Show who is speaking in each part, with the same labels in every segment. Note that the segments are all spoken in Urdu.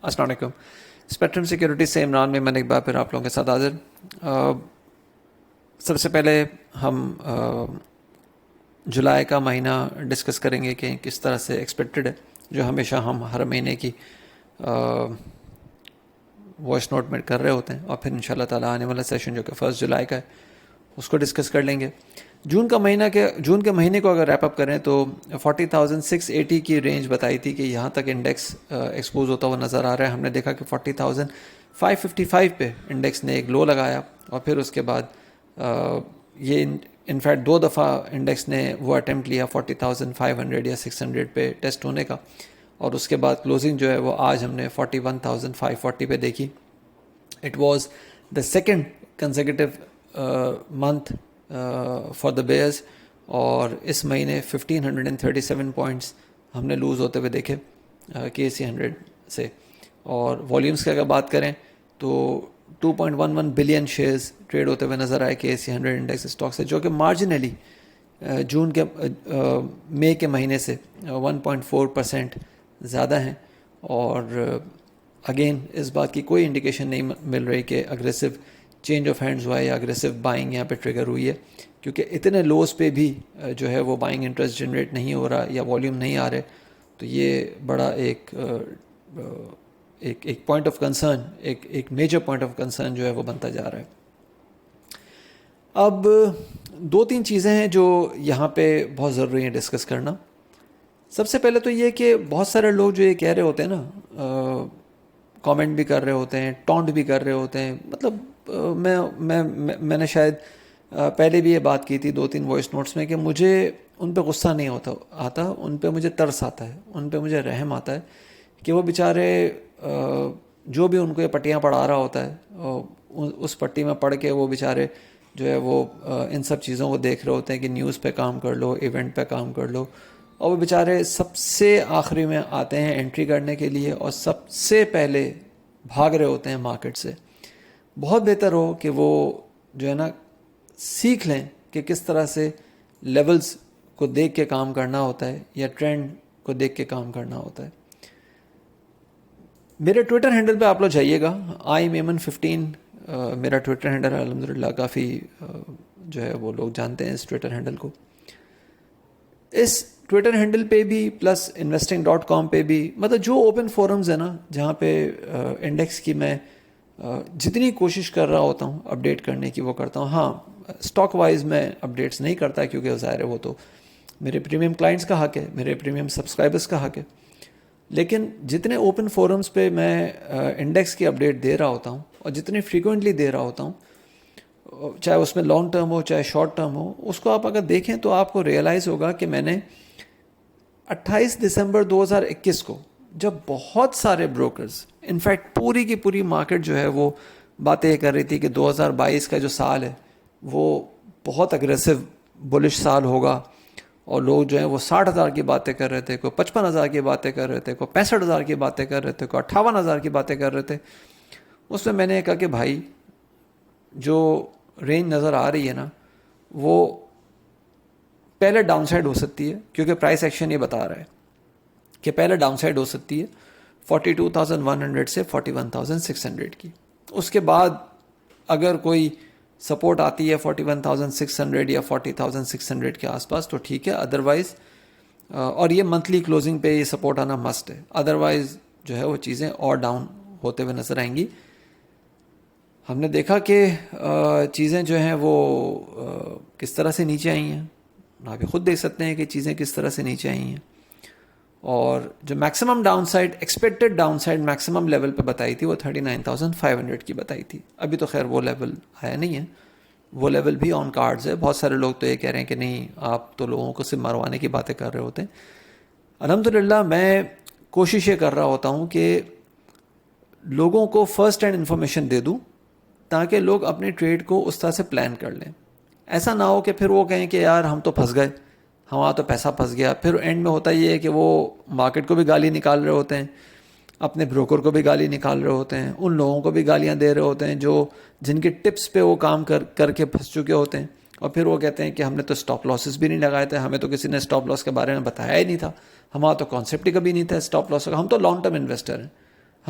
Speaker 1: السلام علیکم. اسپیکٹرم سیکیورٹی سے عمران میں ایک بار پھر آپ لوگوں کے ساتھ حاضر. سب سے پہلے ہم جولائی کا مہینہ ڈسکس کریں گے کہ کس طرح سے ایکسپیکٹڈ ہے, جو ہمیشہ ہم ہر مہینے کی وائس نوٹ میں کر رہے ہوتے ہیں, اور پھر ان شاء اللہ تعالیٰ آنے والا سیشن جو کہ 1 جولائی کا ہے اس کو ڈسکس کر لیں گے. جون کے مہینے کو اگر ریپ اپ کریں تو 40,680 کی رینج بتائی تھی کہ یہاں تک انڈیکس ایکسپوز ہوتا ہوا نظر آ رہا ہے. ہم نے دیکھا کہ 40,555 پہ انڈیکس نے ایک لو لگایا, اور پھر اس کے بعد یہ انفیکٹ 2 دفعہ انڈیکس نے وہ اٹیمپٹ لیا 40,500 یا 600 پہ ٹیسٹ ہونے کا, اور اس کے بعد کلوزنگ جو ہے وہ آج ہم نے 41,540 پہ دیکھی. It was the second consecutive month for the bears, اور اس مہینے 1537 پوائنٹس ہم نے لوز ہوتے ہوئے دیکھے KSE 100 سے. اور والیومز کی اگر بات کریں تو 2.11 بلین شیئرز ٹریڈ ہوتے ہوئے نظر آئے KSE 100 انڈیکس اسٹاک سے, جو کہ مارجنلی مئی کے مہینے سے 1.4% زیادہ ہیں. اور اگین اس بات کی کوئی انڈیکیشن نہیں مل رہی کہ اگریسو چینج آف ہینڈز ہوا ہے یا اگریسو بائنگ یہاں پہ ٹریگر ہوئی ہے, کیونکہ اتنے لوز پہ بھی جو ہے وہ بائنگ انٹرسٹ جنریٹ نہیں ہو رہا یا والیوم نہیں آ رہے. تو یہ بڑا ایک پوائنٹ آف کنسرن, ایک میجر پوائنٹ آف کنسرن جو ہے وہ بنتا جا رہا ہے. اب 2-3 چیزیں ہیں جو یہاں پہ بہت ضروری ہیں ڈسکس کرنا. سب سے پہلے تو یہ کہ بہت سارے لوگ جو یہ کہہ رہے ہوتے ہیں نا, کامنٹ بھی کر رہے ہوتے ہیں, ٹونٹ بھی کر رہے ہوتے ہیں. مطلب میں نے شاید پہلے بھی یہ بات کی تھی 2-3 وائس نوٹس میں کہ مجھے ان پہ غصہ نہیں آتا, ان پہ مجھے ترس آتا ہے, ان پہ مجھے رحم آتا ہے کہ وہ بیچارے جو بھی ان کو یہ پٹیاں پڑھا رہا ہوتا ہے اس پٹی میں پڑھ کے وہ بیچارے جو ہے وہ ان سب چیزوں کو دیکھ رہے ہوتے ہیں کہ نیوز پہ کام کر لو, ایونٹ پہ کام کر لو, اور وہ بیچارے سب سے آخری میں آتے ہیں انٹری کرنے کے لیے اور سب سے پہلے بھاگ رہے ہوتے ہیں مارکیٹ سے. بہت بہتر ہو کہ وہ جو ہے نا سیکھ لیں کہ کس طرح سے لیولز کو دیکھ کے کام کرنا ہوتا ہے یا ٹرینڈ کو دیکھ کے کام کرنا ہوتا ہے. میرے ٹویٹر ہینڈل پہ آپ لوگ جائیے گا, IMAMN15 میرا ٹویٹر ہینڈل ہے. الحمدللہ کافی جو ہے وہ لوگ جانتے ہیں اس ٹویٹر ہینڈل کو. اس ٹویٹر ہینڈل پہ بھی پلس investing.com پہ بھی, مطلب جو اوپن فورمز ہیں نا جہاں پہ انڈیکس کی میں جتنی کوشش کر رہا ہوتا ہوں اپڈیٹ کرنے کی وہ کرتا ہوں. ہاں اسٹاک وائز میں اپڈیٹس نہیں کرتا کیونکہ ظاہر ہے وہ تو میرے پریمیم کلائنٹس کا حق ہے, میرے پریمیم سبسکرائبرس کا حق ہے. لیکن جتنے اوپن فورمز پہ میں انڈیکس کی اپڈیٹ دے رہا ہوتا ہوں اور جتنے فریکوینٹلی دے رہا ہوتا ہوں, چاہے اس میں لانگ ٹرم ہو چاہے شارٹ ٹرم ہو, اس کو آپ اگر دیکھیں تو آپ کو ریئلائز ہوگا کہ میں نے 28 دسمبر 2021 کو, جب بہت سارے بروکرز انفیکٹ پوری کی پوری مارکیٹ جو ہے وہ باتیں کر رہی تھی کہ 2022 کا جو سال ہے وہ بہت اگریسو بلش سال ہوگا, اور لوگ جو ہیں وہ 60,000 کی باتیں کر رہے تھے, کوئی 55,000 کی باتیں کر رہے تھے, کوئی 65,000 کی باتیں کر رہے تھے, کوئی 58,000 کی باتیں کر رہے تھے. اس میں نے کہا کہ بھائی جو رینج نظر آ رہی ہے نا وہ پہلے ڈاؤن سائڈ ہو سکتی ہے, کیونکہ پرائس ایکشن یہ بتا رہا ہے کہ پہلے ڈاؤن سائڈ ہو سکتی ہے 42,100 سے 41,600 کی. اس کے بعد اگر کوئی سپورٹ آتی ہے 41,600 یا 40,600 کے آس پاس تو ٹھیک ہے, ادروائز اور یہ منتھلی کلوزنگ پہ یہ سپورٹ آنا مسٹ ہے, ادروائز جو ہے وہ چیزیں اور ڈاؤن ہوتے ہوئے نظر آئیں گی. ہم نے دیکھا کہ چیزیں جو ہیں وہ کس طرح سے نیچے آئی ہیں, آپ خود دیکھ سکتے ہیں کہ چیزیں کس طرح سے نیچے آئی ہیں. اور جو maximum down side expected down side maximum level پہ بتائی تھی وہ 39,500 کی بتائی تھی. ابھی تو خیر وہ لیول آیا نہیں ہے, وہ لیول بھی آن کارڈز ہے. بہت سارے لوگ تو یہ کہہ رہے ہیں کہ نہیں آپ تو لوگوں کو صرف مروانے کی باتیں کر رہے ہوتے ہیں. الحمدللہ میں کوشش یہ کر رہا ہوتا ہوں کہ لوگوں کو فرسٹ ہینڈ انفارمیشن دے دوں تاکہ لوگ اپنے ٹریڈ کو اس طرح سے پلان کر لیں. ایسا نہ ہو کہ پھر وہ کہیں کہ یار ہم تو پھنس گئے, ہمارا تو پیسہ پھنس گیا. پھر اینڈ میں ہوتا یہ ہے کہ وہ مارکیٹ کو بھی گالی نکال رہے ہوتے ہیں, اپنے بروکر کو بھی گالی نکال رہے ہوتے ہیں, ان لوگوں کو بھی گالیاں دے رہے ہوتے ہیں جن کے ٹپس پہ وہ کام کر کے پھنس چکے ہوتے ہیں. اور پھر وہ کہتے ہیں کہ ہم نے تو اسٹاپ لاسز بھی نہیں لگائے تھے, ہمیں تو کسی نے اسٹاپ لاس کے بارے میں بتایا ہی نہیں تھا, ہمارا تو کانسیپٹ ہی کبھی نہیں تھا اسٹاپ لاس کا, ہم تو لانگ ٹرم انویسٹر ہیں,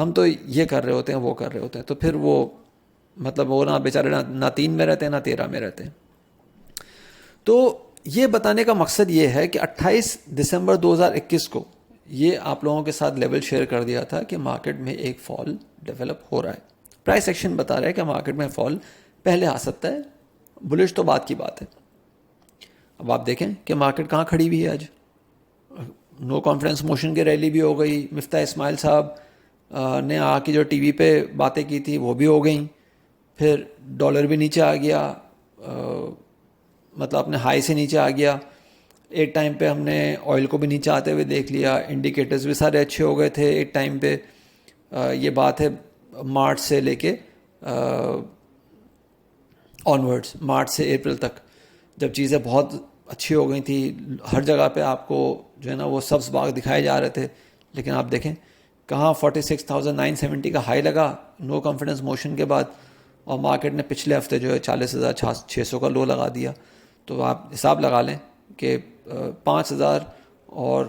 Speaker 1: ہم تو یہ کر رہے ہوتے ہیں وہ کر رہے ہوتے ہیں, تو پھر وہ مطلب وہ نہ بیچارے نہ 3 میں رہتے ہیں نہ 13 میں رہتے ہیں. تو یہ بتانے کا مقصد یہ ہے کہ 28 دسمبر 2021 کو یہ آپ لوگوں کے ساتھ لیول شیئر کر دیا تھا کہ مارکیٹ میں ایک فال ڈیولپ ہو رہا ہے. پرائس ایکشن بتا رہا ہے کہ مارکیٹ میں فال پہلے آ سکتا ہے, بلش تو بات کی بات ہے. اب آپ دیکھیں کہ مارکیٹ کہاں کھڑی ہوئی ہے آج. نو کانفیڈنس موشن کی ریلی بھی ہو گئی, مفتاح اسماعیل صاحب نے آ کے جو ٹی وی پہ باتیں کی تھی وہ بھی ہو گئیں, پھر ڈالر بھی نیچے آ گیا, مطلب اپنے ہائی سے نیچے آ گیا. ایک ٹائم پہ ہم نے آئل کو بھی نیچے آتے ہوئے دیکھ لیا, انڈیکیٹرز بھی سارے اچھے ہو گئے تھے ایک ٹائم پہ. یہ بات ہے مارچ سے لے کے آنورڈس, مارچ سے اپریل تک جب چیزیں بہت اچھی ہو گئی تھی, ہر جگہ پہ آپ کو جو ہے نا وہ سبز باغ دکھائے جا رہے تھے. لیکن آپ دیکھیں کہاں 46,970 کا ہائی لگا نو کانفیڈنس موشن کے بعد, اور مارکیٹ نے پچھلے ہفتے جو ہے 40,600 کا لو لگا دیا. تو آپ حساب لگا لیں کہ 5,000 اور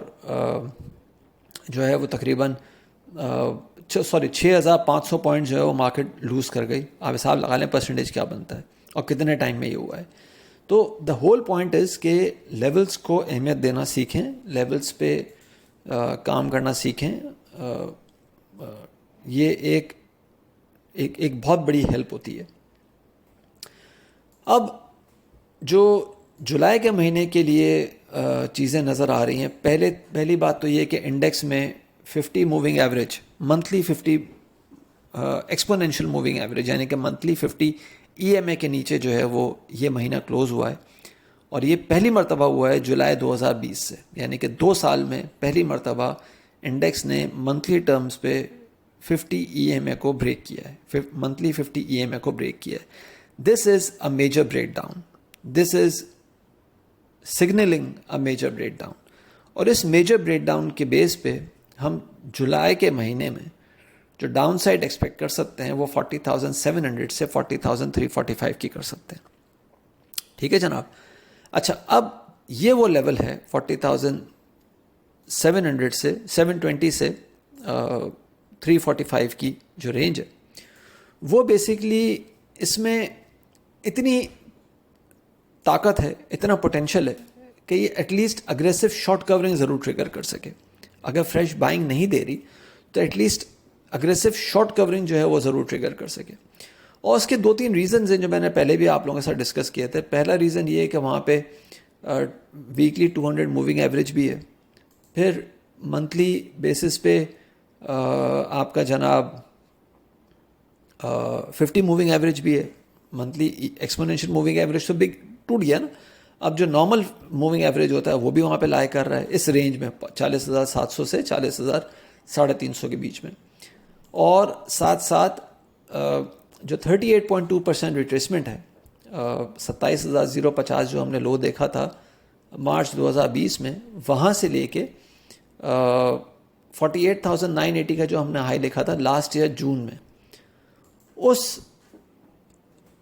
Speaker 1: جو ہے وہ تقریباً 6,500 پوائنٹ جو ہے وہ مارکیٹ لوز کر گئی. آپ حساب لگا لیں پرسنٹیج کیا بنتا ہے اور کتنے ٹائم میں یہ ہوا ہے. تو دا ہول پوائنٹ از کہ لیولز کو اہمیت دینا سیکھیں, لیولز پہ کام کرنا سیکھیں. یہ ایک بہت بڑی ہیلپ ہوتی ہے. اب جو جولائی کے مہینے کے لیے چیزیں نظر آ رہی ہیں, پہلی بات تو یہ کہ انڈیکس میں 50 moving average, monthly 50 exponential moving average یعنی کہ منتھلی 50 ای ایم اے کے نیچے جو ہے وہ یہ مہینہ کلوز ہوا ہے. اور یہ پہلی مرتبہ ہوا ہے جولائی 2020 سے, یعنی کہ 2 سال میں پہلی مرتبہ انڈیکس نے منتھلی ٹرمز پہ 50 ای ایم اے کو بریک کیا ہے, منتھلی 50 ای ایم اے کو بریک کیا ہے. دس از اے میجر بریک ڈاؤن, دس از سگنلنگ اے میجر بریک ڈاؤن. اور اس میجر بریک ڈاؤن کے بیس پہ ہم جولائی کے مہینے میں جو ڈاؤن سائڈ ایکسپیکٹ کر سکتے ہیں وہ 40,700 سے 40,345 کی کر سکتے ہیں. ٹھیک ہے جناب. اچھا, اب یہ وہ لیول ہے 40,700 سے 720 سے 345 کی جو رینج ہے, وہ بیسیکلی اس میں اتنی طاقت ہے, اتنا پوٹینشیل ہے کہ یہ at least aggressive short covering ضرور ٹریگر کر سکے. اگر فریش بائنگ نہیں دے رہی تو at least aggressive short covering جو ہے وہ ضرور ٹریگر کر سکے. اور اس کے 2-3 ریزنز ہیں جو میں نے پہلے بھی آپ لوگوں کے ساتھ ڈسکس کیے تھے. پہلا ریزن یہ ہے کہ وہاں پہ ویکلی 200 موونگ ایوریج بھی ہے, پھر منتھلی بیسس پہ آپ کا جناب 50 موونگ ایوریج بھی ہے. منتھلی ایکسپونینشیل موونگ ایوریج تو بگ ٹوٹ گیا نا. اب جو نارمل موونگ ایوریج ہوتا ہے وہ بھی وہاں پہ لائے کر رہا ہے اس رینج میں 40,700 سے 40,350 کے بیچ میں. اور ساتھ ساتھ جو 38.2% ریٹریسمنٹ ہے, 27,050 جو ہم نے لو دیکھا تھا مارچ 2020 میں, وہاں سے لے کے 48,980 کا جو ہم نے ہائی دیکھا تھا لاسٹ ایئر جون میں, اس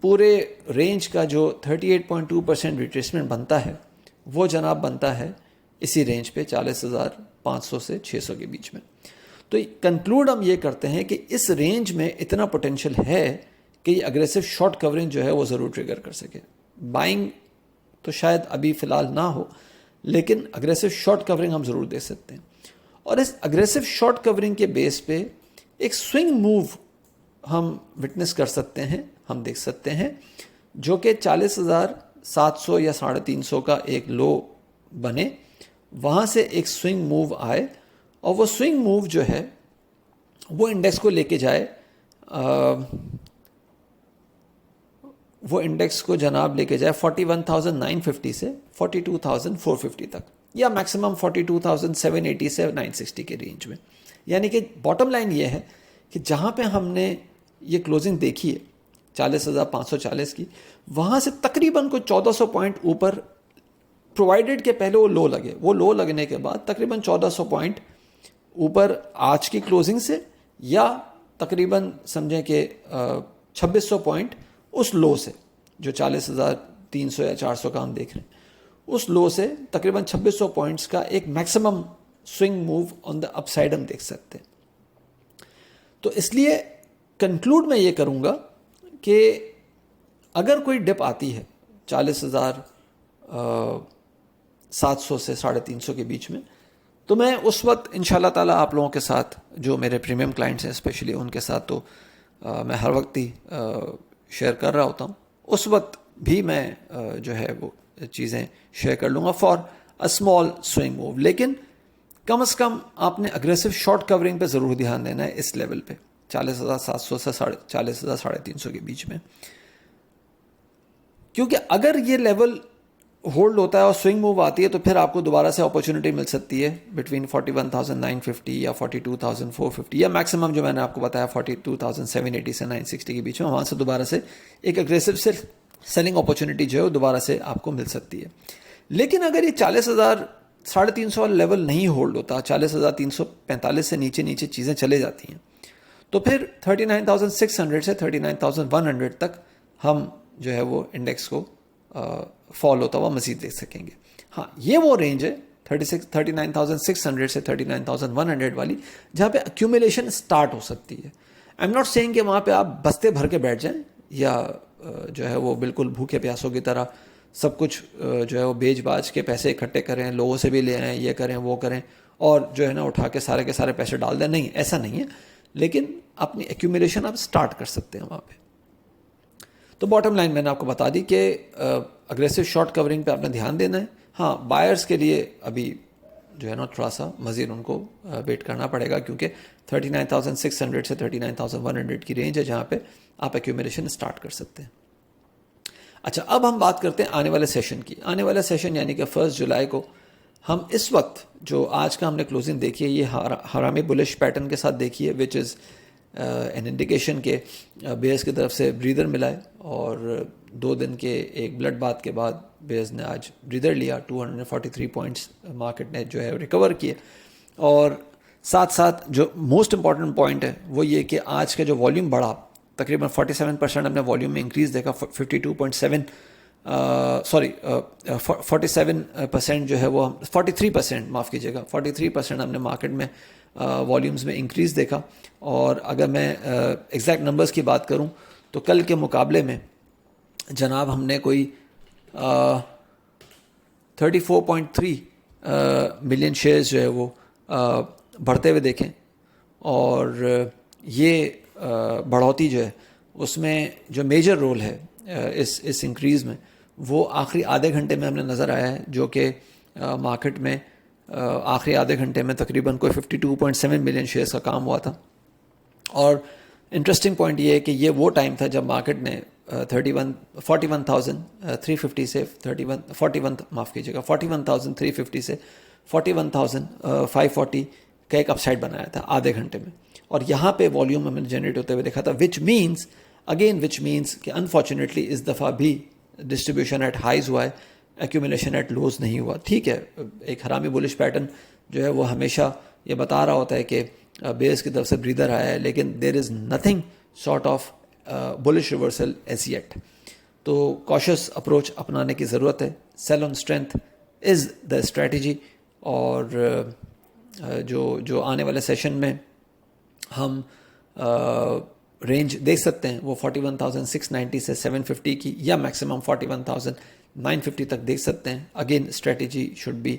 Speaker 1: پورے رینج کا جو 38.2% ریٹریسمنٹ بنتا ہے وہ جناب بنتا ہے اسی رینج پہ 40,500 سے 600 کے بیچ میں. تو کنکلوڈ ہم یہ کرتے ہیں کہ اس رینج میں اتنا پوٹینشیل ہے کہ یہ اگریسو شارٹ کورنگ جو ہے وہ ضرور ٹریگر کر سکے. بائنگ تو شاید ابھی فی الحال نہ ہو, لیکن اگریسو شارٹ کورنگ ہم ضرور دے سکتے ہیں. اور اس اگریسو شارٹ کورنگ کے بیس پہ ایک سوئنگ موو ہم وٹنس کر سکتے ہیں, ہم دیکھ سکتے ہیں, جو کہ 40,700 یا 350 کا ایک لو بنے, وہاں سے ایک سوئنگ موو آئے, اور وہ سوئنگ موو جو ہے وہ انڈیکس کو لے کے جائے, وہ انڈیکس کو جناب لے کے جائے 41,950 سے 42,450 تک, یا میکسیمم 42,780 سے 960 کے رینج میں. یعنی کہ باٹم لائن یہ ہے کہ جہاں پہ ہم نے یہ کلوزنگ دیکھی ہے 40,540 کی, وہاں سے تقریباً کوئی 1,400 پوائنٹ اوپر, پرووائڈیڈ کہ پہلے وہ لو لگے, وہ لو لگنے کے بعد تقریباً 1,400 پوائنٹ اوپر آج کی کلوزنگ سے, یا تقریباً سمجھیں کہ 2,600 پوائنٹ اس لو سے جو 40,300 یا 400 کا ہم دیکھ رہے ہیں, اس لو سے تقریباً 2,600 پوائنٹس کا ایک maximum swing move on the up side ہم دیکھ سکتے ہیں. تو اس لیے کنکلوڈ میں یہ کروں گا کہ اگر کوئی ڈپ آتی ہے 40,700 سے 350 کے بیچ میں, تو میں اس وقت انشاءاللہ تعالیٰ آپ لوگوں کے ساتھ, جو میرے پریمیم کلائنٹس ہیں اسپیشلی, ان کے ساتھ تو میں ہر وقت ہی شیئر کر رہا ہوتا ہوں, اس وقت بھی میں جو ہے وہ چیزیں شیئر کر لوں گا for a small swing move. لیکن کم از کم آپ نے اگریسو شارٹ کورنگ پہ ضرور دھیان دینا ہے اس لیول پہ 40,700 سے 40,350 کے بیچ میں, کیونکہ اگر یہ لیول ہولڈ ہوتا ہے اور سوئنگ موو آتی ہے تو پھر آپ کو دوبارہ سے اپرچونٹی مل سکتی ہے بٹوین 41,950 یا 42,450 یا میکسیمم جو میں نے آپ کو بتایا 42,780 سے 960 کے بیچ میں, وہاں سے دوبارہ سے ایک اگریسو صرف سیلنگ اپرچونٹی جو ہے وہ دوبارہ سے آپ کو مل سکتی ہے. لیکن اگر یہ 40,350 والا لیول نہیں ہولڈ ہوتا, 40,345 سے نیچے چیزیں چلے جاتی ہیں, تو پھر 39,600 سے 39,100 تک ہم جو ہے وہ انڈیکس کو فال ہوتا ہوا مزید دیکھ سکیں گے. ہاں, یہ وہ رینج ہے 39,600 سے 39,100 والی جہاں پہ ایکومولیشن سٹارٹ ہو سکتی ہے. آئی ایم ناٹ سیئنگ کہ وہاں پہ آپ بستے بھر کے بیٹھ جائیں یا جو ہے وہ بالکل بھوکے پیاسوں کی طرح سب کچھ جو ہے وہ بیچ باچ کے پیسے اکٹھے کریں, لوگوں سے بھی لے آئیں, یہ کریں وہ کریں, اور جو ہے نا اٹھا کے سارے کے سارے پیسے ڈال دیں. نہیں, ایسا نہیں ہے, لیکن اپنی ایکومولیشن آپ سٹارٹ کر سکتے ہیں وہاں پہ. تو باٹم لائن میں نے آپ کو بتا دی کہ اگریسو شارٹ کورنگ پہ آپ نے دھیان دینا ہے. ہاں, بائرس کے لیے ابھی جو ہے نا تھوڑا سا مزید ان کو ویٹ کرنا پڑے گا, کیونکہ 39,600 سے 39,100 کی رینج ہے جہاں پہ آپ ایکومولیشن اسٹارٹ کر سکتے ہیں. اچھا, اب ہم بات کرتے ہیں آنے والے سیشن کی. آنے والا سیشن یعنی کہ 1 جولائی کو ہم اس وقت جو آج کا ہم نے کلوزنگ دیکھی ہے یہ حرامی بلش پیٹرن کے ساتھ دیکھی ہے, وچ از این انڈیکیشن کے بیئرز کی طرف سے بریدر ملا ہے, اور 2 دن کے ایک بلڈ بات کے بعد بیئرز نے آج بریدر لیا. 243 پوائنٹس مارکیٹ نے جو ہے ریکور کیے. اور ساتھ ساتھ جو موسٹ امپورٹنٹ پوائنٹ ہے وہ یہ کہ آج کا جو والیوم بڑھا, تقریباً 47% ہم نے والیوم میں انکریز دیکھا. 47% جو ہے وہ 43%, معاف کیجیے گا, 43% ہم نے مارکیٹ میں والیومز میں انکریز دیکھا. اور اگر میں ایگزیکٹ نمبرز کی بات کروں تو کل کے مقابلے میں جناب ہم نے کوئی 34.3 ملین شیئرز جو ہے وہ بڑھتے ہوئے دیکھیں. اور یہ بڑھوتی جو ہے اس میں جو میجر رول ہے اس انکریز میں وہ آخری آدھے گھنٹے میں ہم نے نظر آیا ہے, جو کہ مارکیٹ میں آخری آدھے گھنٹے میں تقریباً کوئی 52.7 ملین شیئرز کا کام ہوا تھا. اور انٹرسٹنگ پوائنٹ یہ ہے کہ یہ وہ ٹائم تھا جب مارکیٹ نے 41,350 سے 41,350 سے 41,540 کا ایک اپ سائڈ بنایا تھا آدھے گھنٹے میں. اور یہاں پہ والیوم ہمیں جنریٹ ہوتے ہوئے دیکھا تھا, وچ مینس کہ انفارچونیٹلی اس دفعہ بھی ڈسٹریبیوشن ایٹ ہائیز ہوا ہے, ایکومولیشن ایٹ لوز نہیں ہوا. ٹھیک ہے, ایک حرامی بولش پیٹرن جو ہے وہ ہمیشہ یہ بتا رہا ہوتا ہے کہ بیئرز کی طرف سے بریدر آیا ہے, لیکن there is nothing sort of bullish reversal as yet. تو کوشس اپروچ اپنانے کی ضرورت ہے. Sell on strength is the strategy. اور جو آنے والے سیشن میں ہم رینج دیکھ سکتے ہیں وہ 41,690 سے 750 کی, یا میکسیمم 41,950 تک دیکھ سکتے ہیں. Again strategy should be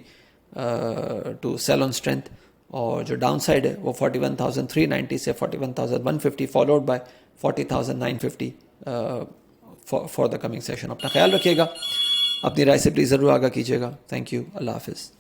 Speaker 1: to sell on strength. اور جو ڈاؤن سائڈ ہے وہ 41,390 سے 41,150 followed by 40,950 for the coming session. اپنا خیال رکھیے گا, اپنی رائے سے پلیز ضرور آگاہ کیجیے گا. تھینک یو, اللہ حافظ.